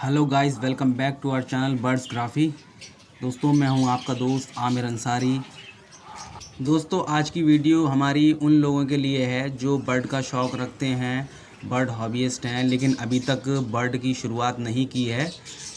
Hello guys, welcome back to our channel birds graphy. दोस्तों, मैं हूं आपका दोस्त आमिर अंसारी। दोस्तों, आज की वीडियो हमारी उन लोगों के लिए है जो बर्ड का शौक़ रखते हैं, बर्ड हॉबीइस्ट हैं, लेकिन अभी तक बर्ड की शुरुआत नहीं की है।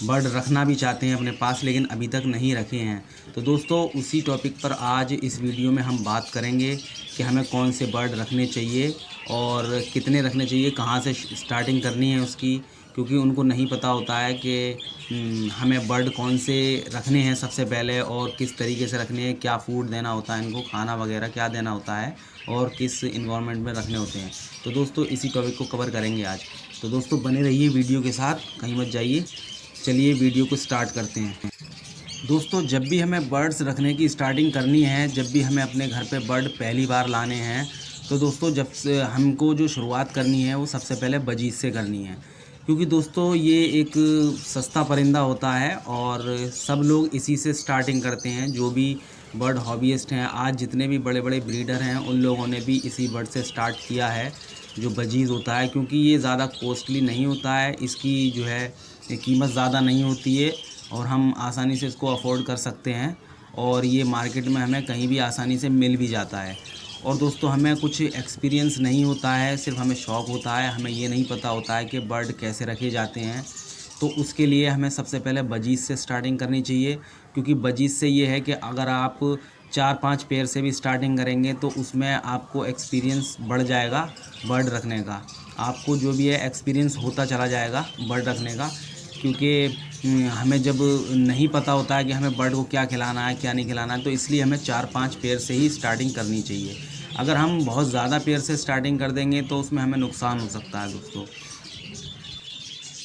बर्ड रखना भी चाहते हैं अपने पास, लेकिन अभी तक नहीं रखे हैं। तो दोस्तों, उसी टॉपिक पर आज इस वीडियो में हम बात करेंगे कि हमें कौन से बर्ड रखने चाहिए और कितने रखने चाहिए, कहाँ से स्टार्टिंग करनी है उसकी, क्योंकि उनको नहीं पता होता है कि हमें बर्ड कौन से रखने हैं सबसे पहले और किस तरीके से रखने हैं, क्या फ़ूड देना होता है इनको, खाना वगैरह क्या देना होता है और किस इन्वायरमेंट में रखने होते हैं। तो दोस्तों, इसी टॉपिक को कवर करेंगे आज। तो दोस्तों, बने रहिए वीडियो के साथ, कहीं मत जाइए। चलिए वीडियो को स्टार्ट करते हैं। दोस्तों, जब भी हमें बर्ड्स रखने की स्टार्टिंग करनी है, जब भी हमें अपने घर पे बर्ड पहली बार लाने हैं, तो दोस्तों जब से हमको जो शुरुआत करनी है वो सबसे पहले बजीज से करनी है। क्योंकि दोस्तों ये एक सस्ता परिंदा होता है और सब लोग इसी से स्टार्टिंग करते हैं। जो भी बर्ड हॉबीइस्ट हैं, आज जितने भी बड़े बड़े ब्रीडर हैं, उन लोगों ने भी इसी बर्ड से स्टार्ट किया है, जो बजीज़ होता है। क्योंकि ये ज़्यादा कॉस्टली नहीं होता है, इसकी जो है कीमत ज़्यादा नहीं होती है और हम आसानी से इसको अफोर्ड कर सकते हैं और ये मार्केट में हमें कहीं भी आसानी से मिल भी जाता है। और दोस्तों, हमें कुछ एक्सपीरियंस नहीं होता है, सिर्फ हमें शौक़ होता है। हमें ये नहीं पता होता है कि बर्ड कैसे रखे जाते हैं। तो उसके लिए हमें सबसे पहले बजीज़ से स्टार्टिंग करनी चाहिए। क्योंकि बजीज़ से ये है कि अगर आप 4-5 पेयर से भी स्टार्टिंग करेंगे तो उसमें आपको एक्सपीरियंस बढ़ जाएगा बर्ड रखने का। आपको जो भी है एक्सपीरियंस होता चला जाएगा बर्ड रखने का। क्योंकि हमें जब नहीं पता होता है कि हमें बर्ड को क्या खिलाना है, क्या नहीं खिलाना है, तो इसलिए हमें 4-5 पेयर से ही स्टार्टिंग करनी चाहिए। अगर हम बहुत ज़्यादा पेयर से स्टार्टिंग कर देंगे तो उसमें हमें नुकसान हो सकता है दोस्तों।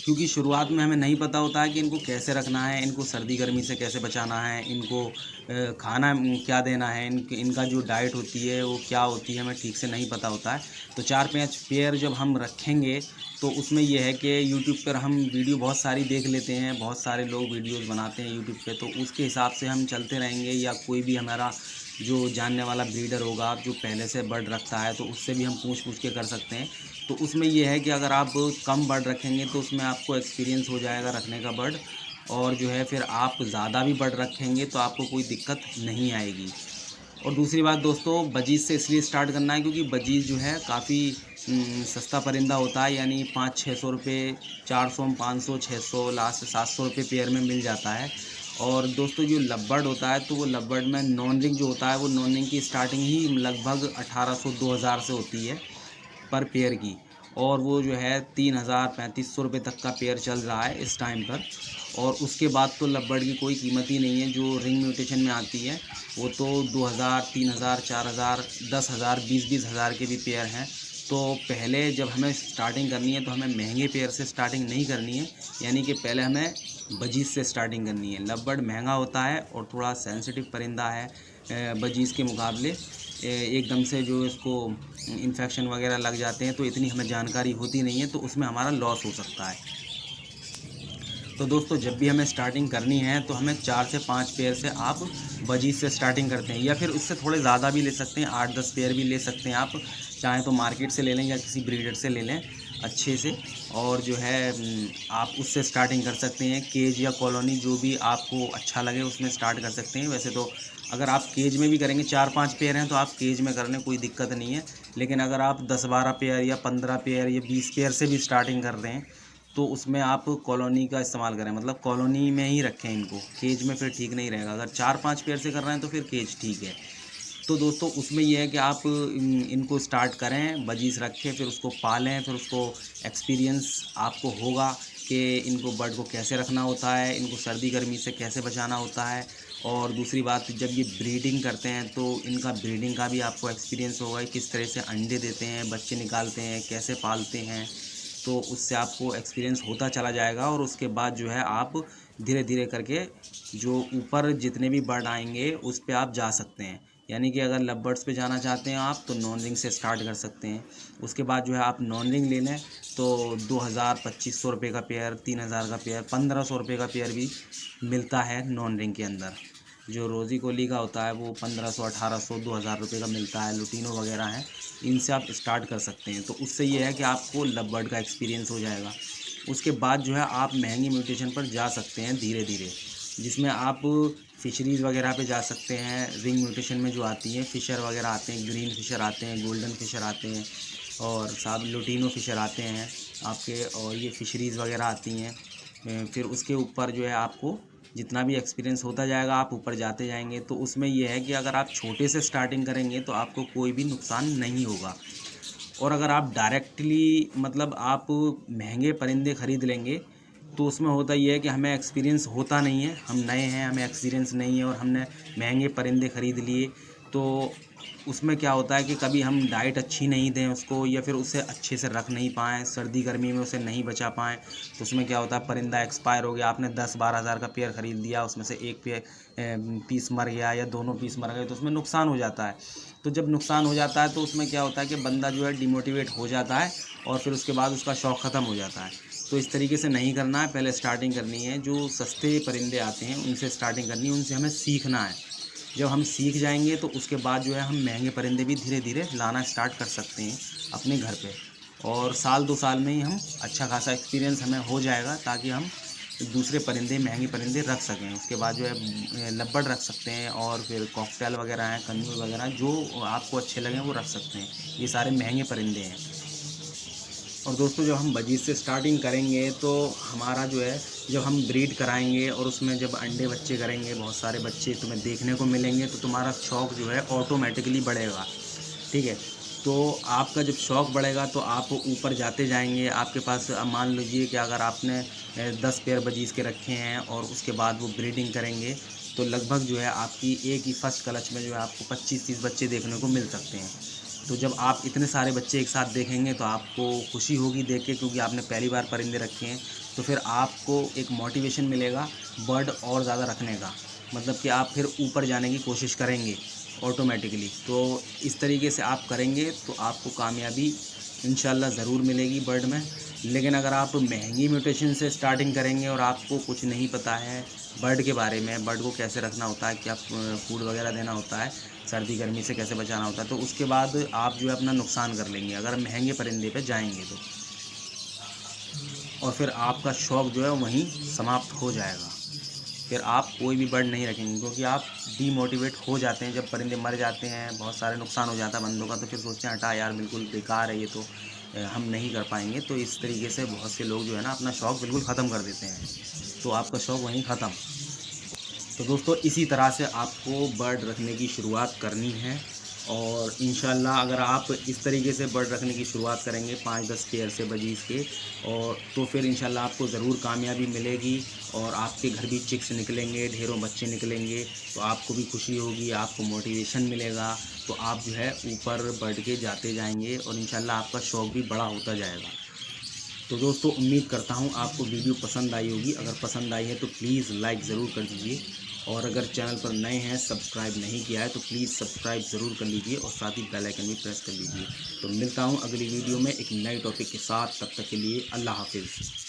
क्योंकि शुरुआत में हमें नहीं पता होता है कि इनको कैसे रखना है, इनको सर्दी गर्मी से कैसे बचाना है, इनको खाना क्या देना है, इनका जो डाइट होती है वो क्या होती है, हमें ठीक से नहीं पता होता है। तो 4-5 पेयर जब हम रखेंगे तो उसमें यह है कि यूट्यूब पर हम वीडियो बहुत सारी देख लेते हैं, बहुत सारे लोग वीडियोस बनाते हैं यूट्यूब पे, तो उसके हिसाब से हम चलते रहेंगे। या कोई भी हमारा जो जानने वाला ब्रीडर होगा जो पहले से बर्ड रखता है, तो उससे भी हम पूछ के कर सकते हैं। तो उसमें ये है कि अगर आप कम बर्ड रखेंगे तो उसमें आपको एक्सपीरियंस हो जाएगा रखने का बर्ड, और जो है फिर आप ज़्यादा भी बर्ड रखेंगे तो आपको कोई दिक्कत नहीं आएगी। और दूसरी बात दोस्तों, बजीज़ से इसलिए स्टार्ट करना है क्योंकि बजीज़ जो है काफ़ी सस्ता परिंदा होता है। यानी 500-600 रुपये, 400, 500, 600, लास्ट 700 रुपये पेयर में मिल जाता है। और दोस्तों, जो लव होता है, तो वो लव में नॉन रिंग जो होता है, वो नॉन रिंग की स्टार्टिंग ही लगभग 1800-2000 से होती है पर पेयर की। और वो जो है 3000-3500 रुपये तक का पेयर चल रहा है इस टाइम पर। और उसके बाद तो लव की कोई कीमत ही नहीं है। जो रिंग म्यूटेशन में आती है वो तो 2000, 3000, 4000, 10,000, 20-20 हज़ार के भी पेयर हैं। तो पहले जब हमें स्टार्टिंग करनी है तो हमें महंगे पेयर से स्टार्टिंग नहीं करनी है, यानी कि पहले हमें बजीज़ से स्टार्टिंग करनी है। लव बर्ड महंगा होता है और थोड़ा सेंसिटिव परिंदा है बजीज़ के मुकाबले। एकदम से जो इसको इन्फेक्शन वगैरह लग जाते हैं, तो इतनी हमें जानकारी होती नहीं है, तो उसमें हमारा लॉस हो सकता है। तो दोस्तों, जब भी हमें स्टार्टिंग करनी है तो हमें 4 से 5 पेयर से आप बजीज़ से स्टार्टिंग करते हैं, या फिर उससे थोड़े ज़्यादा भी ले सकते हैं, 8-10 पेयर भी ले सकते हैं आप। चाहें तो मार्केट से ले लें या किसी ब्रीडर से ले लें अच्छे से, और जो है आप उससे स्टार्टिंग कर सकते हैं। केज या कॉलोनी जो भी आपको अच्छा लगे उसमें स्टार्ट कर सकते हैं। वैसे तो अगर आप केज में भी करेंगे, 4-5 पेयर हैं तो आप केज में करने कोई दिक्कत नहीं है। लेकिन अगर आप 10-12 पेयर या 15 पेयर या 20 पेयर से भी स्टार्टिंग कर रहे हैं तो उसमें आप कॉलोनी का इस्तेमाल करें, मतलब कॉलोनी में ही रखें इनको। केज में फिर ठीक नहीं रहेगा। अगर 4-5 पेयर से कर रहे हैं तो फिर केज ठीक है। तो दोस्तों, उसमें यह है कि आप इनको स्टार्ट करें, बजीज़ रखें, फिर उसको पालें, फिर उसको एक्सपीरियंस आपको होगा कि इनको बर्ड को कैसे रखना होता है, इनको सर्दी गर्मी से कैसे बचाना होता है। और दूसरी बात, जब ये ब्रीडिंग करते हैं तो इनका ब्रीडिंग का भी आपको एक्सपीरियंस होगा, किस तरह से अंडे देते हैं, बच्चे निकालते हैं, कैसे पालते हैं। तो उससे आपको एक्सपीरियंस होता चला जाएगा और उसके बाद जो है आप धीरे धीरे करके जो ऊपर जितने भी बर्ड आएंगे उस पे आप जा सकते हैं। यानी कि अगर लव बर्ड्स पे जाना चाहते हैं आप तो नॉन रिंग से स्टार्ट कर सकते हैं। उसके बाद जो है आप नॉन रिंग ले लें तो 2000-2500 रुपये का पेयर, 3000 का पेयर, 1500 रुपये का पेयर भी मिलता है नॉन रिंग के अंदर। जो रोज़ी कोली का होता है वो 1500, 1800, 2000 रुपये का मिलता है। लुटीनो वगैरह हैं, इनसे आप स्टार्ट कर सकते हैं। तो उससे ये है कि आपको लव बर्ड का एक्सपीरियंस हो जाएगा। उसके बाद जो है आप महंगी म्यूटेशन पर जा सकते हैं धीरे धीरे, जिसमें आप फिशरीज़ वगैरह पे जा सकते हैं। रिंग म्यूटेशन में जो आती हैं फ़िशर वगैरह आते हैं, ग्रीन फ़िशर आते हैं, गोल्डन फ़िशर आते हैं और साहब लुटिनो फ़िशर आते हैं आपके, और ये फिशरीज़ वगैरह आती हैं। फिर उसके ऊपर जो है आपको जितना भी एक्सपीरियंस होता जाएगा आप ऊपर जाते जाएंगे। तो उसमें ये है कि अगर आप छोटे से स्टार्टिंग करेंगे तो आपको कोई भी नुकसान नहीं होगा, और अगर आप डायरेक्टली मतलब आप महंगे परिंदे ख़रीद लेंगे तो उसमें होता ये है कि हमें एक्सपीरियंस होता नहीं है, हम नए हैं, हमें एक्सपीरियंस नहीं है और हमने महंगे परिंदे ख़रीद लिए, तो उसमें क्या होता है कि कभी हम डाइट अच्छी नहीं दें उसको, या फिर उसे अच्छे से रख नहीं पाएँ, सर्दी गर्मी में उसे नहीं बचा पाएँ, तो उसमें क्या होता है परिंदा एक्सपायर हो गया, आपने 10-12 हज़ार का पेयर ख़रीद दिया, उसमें से एक पीस मर गया या दोनों पीस मर गए, तो उसमें नुकसान हो जाता है। तो जब नुकसान हो जाता है तो उसमें क्या होता है कि बंदा जो है डिमोटिवेट हो जाता है और फिर उसके बाद उसका शौक़ ख़त्म हो जाता है। तो इस तरीके से नहीं करना है, पहले स्टार्टिंग करनी है, जो सस्ते परिंदे आते हैं उनसे स्टार्टिंग करनी है, उनसे हमें सीखना है। जब हम सीख जाएंगे तो उसके बाद जो है हम महंगे परिंदे भी धीरे धीरे लाना स्टार्ट कर सकते हैं अपने घर पे, और साल 2 साल में ही हम अच्छा खासा एक्सपीरियंस हमें हो जाएगा, ताकि हम दूसरे परिंदे महंगे परिंदे रख सकें। उसके बाद जो है लब्बड़ रख सकते हैं, और फिर कॉकटेल वगैरह हैं, कन्नूर वगैरह, जो आपको अच्छे लगें वो रख सकते हैं। ये सारे महंगे परिंदे हैं। और दोस्तों जब हम बजीज से स्टार्टिंग करेंगे तो हमारा जो है, जब हम ब्रीड कराएंगे और उसमें जब अंडे बच्चे करेंगे, बहुत सारे बच्चे तुम्हें देखने को मिलेंगे, तो तुम्हारा शौक़ जो है ऑटोमेटिकली बढ़ेगा। ठीक है, तो आपका जब शौक़ बढ़ेगा तो आप ऊपर जाते जाएंगे। आपके पास मान लीजिए कि अगर आपने 10 पेयर बजीज के रखे हैं और उसके बाद वो ब्रीडिंग करेंगे, तो लगभग जो है आपकी एक ही फर्स्ट क्लच में जो है आपको 25-30 बच्चे देखने को मिल सकते हैं। तो जब आप इतने सारे बच्चे एक साथ देखेंगे तो आपको खुशी होगी देख के, क्योंकि आपने पहली बार परिंदे रखे हैं, तो फिर आपको एक मोटिवेशन मिलेगा बर्ड और ज़्यादा रखने का, मतलब कि आप फिर ऊपर जाने की कोशिश करेंगे ऑटोमेटिकली। तो इस तरीके से आप करेंगे तो आपको कामयाबी इंशाल्लाह ज़रूर मिलेगी बर्ड में। लेकिन अगर आप महंगी म्यूटेशन से स्टार्टिंग करेंगे और आपको कुछ नहीं पता है बर्ड के बारे में, बर्ड को कैसे रखना होता है, क्या फूड वगैरह देना होता है, सर्दी गर्मी से कैसे बचाना होता है, तो उसके बाद आप जो है अपना नुकसान कर लेंगे अगर महंगे परिंदे पे जाएंगे तो, और फिर आपका शौक़ जो है वहीं समाप्त हो जाएगा। फिर आप कोई भी बर्ड नहीं रखेंगे, क्योंकि आप डीमोटिवेट हो जाते हैं जब परिंदे मर जाते हैं, बहुत सारे नुकसान हो जाता है बंदों का, तो फिर सोचते हैं हटा यार बिल्कुल बेकार है ये, तो हम नहीं कर पाएंगे। तो इस तरीके से बहुत से लोग जो है ना अपना शौक़ बिल्कुल ख़त्म कर देते हैं, तो आपका शौक़ वहीं ख़त्म। तो दोस्तों इसी तरह से आपको बर्ड रखने की शुरुआत करनी है, और इंशाल्लाह अगर आप इस तरीके से बर्ड रखने की शुरुआत करेंगे 5-10 पेयर से बजीज़ के, और तो फिर इंशाल्लाह आपको ज़रूर कामयाबी मिलेगी, और आपके घर भी चिक्स निकलेंगे, ढेरों बच्चे निकलेंगे, तो आपको भी खुशी होगी, आपको मोटिवेशन मिलेगा, तो आप जो है ऊपर बढ़ के जाते जाएंगे और इंशाल्लाह आपका शौक़ भी बड़ा होता जाएगा। तो दोस्तों उम्मीद करता हूँ आपको वीडियो पसंद आई होगी। अगर पसंद आई है तो प्लीज़ लाइक ज़रूर कर दीजिए, और अगर चैनल पर नए हैं, सब्सक्राइब नहीं किया है तो प्लीज़ सब्सक्राइब ज़रूर कर लीजिए, और साथ ही बेल आइकन भी प्रेस कर लीजिए। तो मिलता हूँ अगली वीडियो में एक नए टॉपिक के साथ, तब तक के लिए अल्लाह हाफिज़।